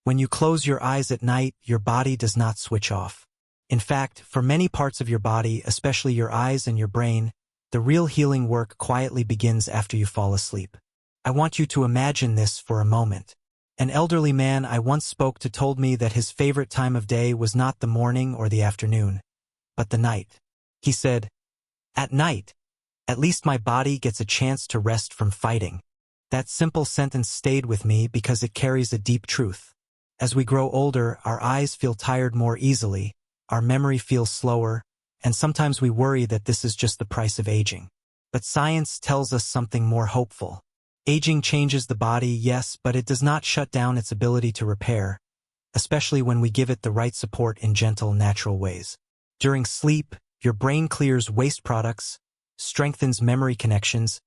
When you close your eyes at night, your body does not switch off. In fact, for many parts of your body, especially your eyes and your brain, the real healing work quietly begins after you fall asleep. I want you to imagine this for a moment. An elderly man I once spoke to told me that his favorite time of day was not the morning or the afternoon, but the night. He said, "At night, at least my body gets a chance to rest from fighting." That simple sentence stayed with me because it carries a deep truth. As we grow older, our eyes feel tired more easily, our memory feels slower, and sometimes we worry that this is just the price of aging. But science tells us something more hopeful. Aging changes the body, yes, but it does not shut down its ability to repair, especially when we give it the right support in gentle, natural ways. During sleep, your brain clears waste products, strengthens memory connections,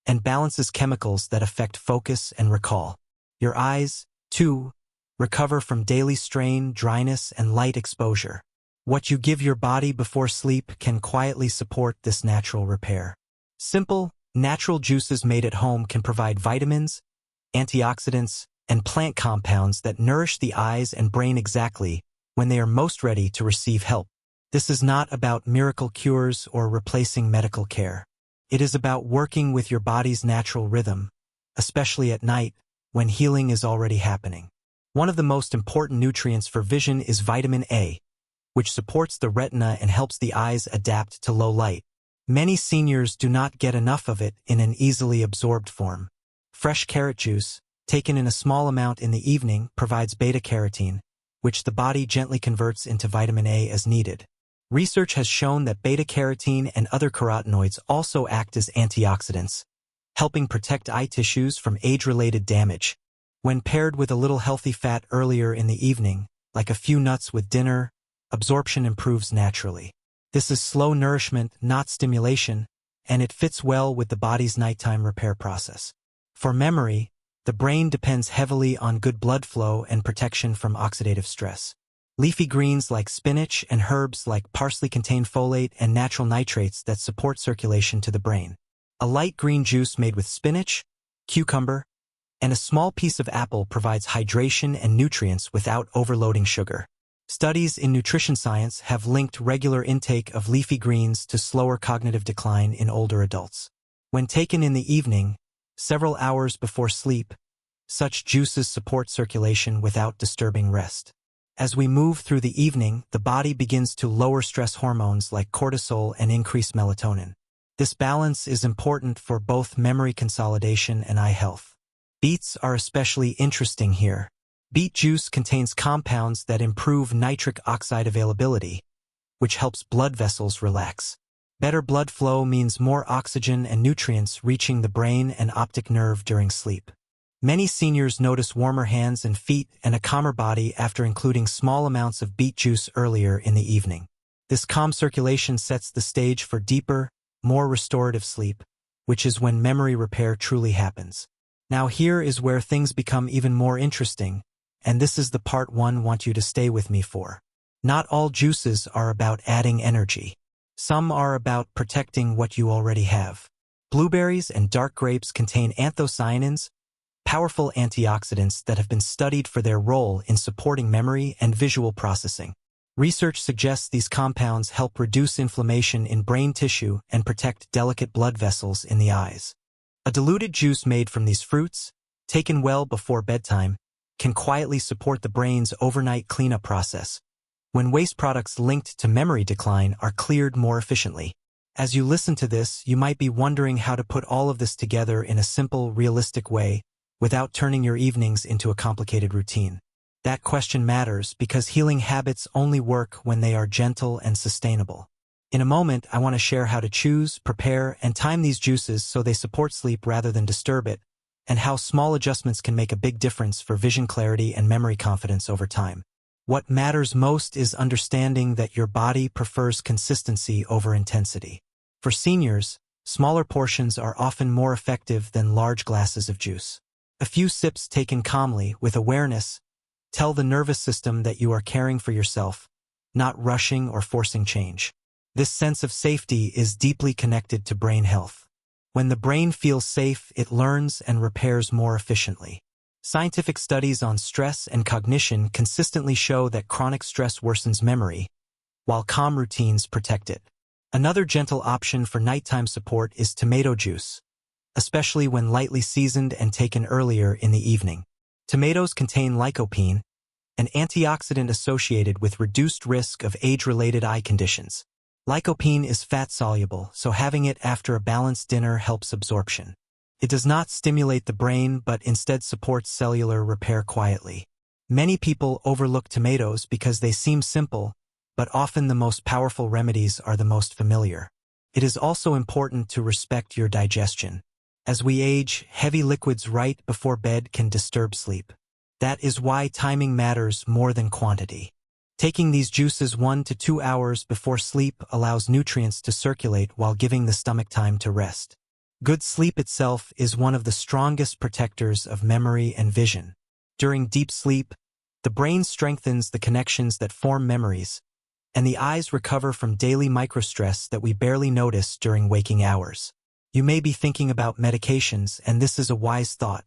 and balances chemicals that affect focus and recall. Your eyes, too, recover from daily strain, dryness, and light exposure. What you give your body before sleep can quietly support this natural repair. Simple, natural juices made at home can provide vitamins, antioxidants, and plant compounds that nourish the eyes and brain exactly when they are most ready to receive help. This is not about miracle cures or replacing medical care. It is about working with your body's natural rhythm, especially at night when healing is already happening. One of the most important nutrients for vision is vitamin A, which supports the retina and helps the eyes adapt to low light. Many seniors do not get enough of it in an easily absorbed form. Fresh carrot juice, taken in a small amount in the evening, provides beta-carotene, which the body gently converts into vitamin A as needed. Research has shown that beta-carotene and other carotenoids also act as antioxidants, helping protect eye tissues from age-related damage. When paired with a little healthy fat earlier in the evening, like a few nuts with dinner, absorption improves naturally. This is slow nourishment, not stimulation, and it fits well with the body's nighttime repair process. For memory, the brain depends heavily on good blood flow and protection from oxidative stress. Leafy greens like spinach and herbs like parsley contain folate and natural nitrates that support circulation to the brain. A light green juice made with spinach, cucumber, and a small piece of apple provides hydration and nutrients without overloading sugar. Studies in nutrition science have linked regular intake of leafy greens to slower cognitive decline in older adults. When taken in the evening, several hours before sleep, such juices support circulation without disturbing rest. As we move through the evening, the body begins to lower stress hormones like cortisol and increase melatonin. This balance is important for both memory consolidation and eye health. Beets are especially interesting here. Beet juice contains compounds that improve nitric oxide availability, which helps blood vessels relax. Better blood flow means more oxygen and nutrients reaching the brain and optic nerve during sleep. Many seniors notice warmer hands and feet and a calmer body after including small amounts of beet juice earlier in the evening. This calm circulation sets the stage for deeper, more restorative sleep, which is when memory repair truly happens. Now here is where things become even more interesting, and this is the part one want you to stay with me for. Not all juices are about adding energy. Some are about protecting what you already have. Blueberries and dark grapes contain anthocyanins, powerful antioxidants that have been studied for their role in supporting memory and visual processing. Research suggests these compounds help reduce inflammation in brain tissue and protect delicate blood vessels in the eyes. A diluted juice made from these fruits, taken well before bedtime, can quietly support the brain's overnight cleanup process, when waste products linked to memory decline are cleared more efficiently. As you listen to this, you might be wondering how to put all of this together in a simple, realistic way, without turning your evenings into a complicated routine. That question matters because healing habits only work when they are gentle and sustainable. In a moment, I want to share how to choose, prepare, and time these juices so they support sleep rather than disturb it, and how small adjustments can make a big difference for vision clarity and memory confidence over time. What matters most is understanding that your body prefers consistency over intensity. For seniors, smaller portions are often more effective than large glasses of juice. A few sips taken calmly, with awareness, tell the nervous system that you are caring for yourself, not rushing or forcing change. This sense of safety is deeply connected to brain health. When the brain feels safe, it learns and repairs more efficiently. Scientific studies on stress and cognition consistently show that chronic stress worsens memory, while calm routines protect it. Another gentle option for nighttime support is tomato juice, especially when lightly seasoned and taken earlier in the evening. Tomatoes contain lycopene, an antioxidant associated with reduced risk of age-related eye conditions. Lycopene is fat-soluble, so having it after a balanced dinner helps absorption. It does not stimulate the brain but instead supports cellular repair quietly. Many people overlook tomatoes because they seem simple, but often the most powerful remedies are the most familiar. It is also important to respect your digestion. As we age, heavy liquids right before bed can disturb sleep. That is why timing matters more than quantity. Taking these juices 1 to 2 hours before sleep allows nutrients to circulate while giving the stomach time to rest. Good sleep itself is one of the strongest protectors of memory and vision. During deep sleep, the brain strengthens the connections that form memories, and the eyes recover from daily microstress that we barely notice during waking hours. You may be thinking about medications, and this is a wise thought.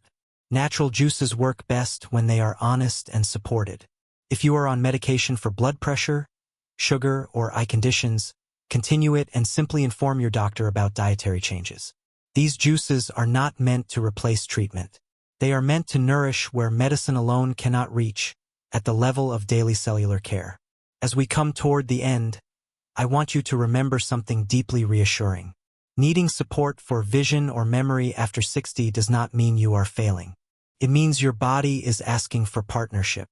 Natural juices work best when they are honest and supported. If you are on medication for blood pressure, sugar, or eye conditions, continue it and simply inform your doctor about dietary changes. These juices are not meant to replace treatment. They are meant to nourish where medicine alone cannot reach, at the level of daily cellular care. As we come toward the end, I want you to remember something deeply reassuring. Needing support for vision or memory after 60 does not mean you are failing. It means your body is asking for partnership.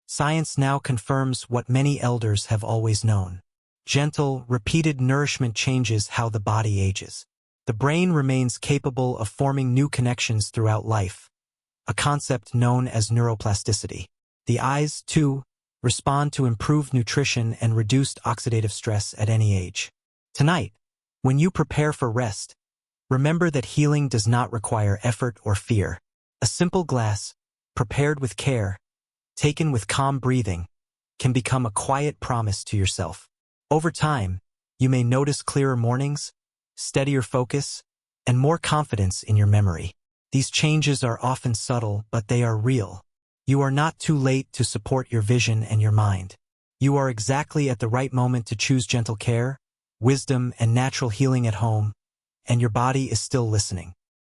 Science now confirms what many elders have always known. Gentle, repeated nourishment changes how the body ages. The brain remains capable of forming new connections throughout life, a concept known as neuroplasticity. The eyes, too, respond to improved nutrition and reduced oxidative stress at any age. Tonight, when you prepare for rest, remember that healing does not require effort or fear. A simple glass, prepared with care, taken with calm breathing, can become a quiet promise to yourself. Over time, you may notice clearer mornings, steadier focus, and more confidence in your memory. These changes are often subtle, but they are real. You are not too late to support your vision and your mind. You are exactly at the right moment to choose gentle care, wisdom, and natural healing at home, and your body is still listening.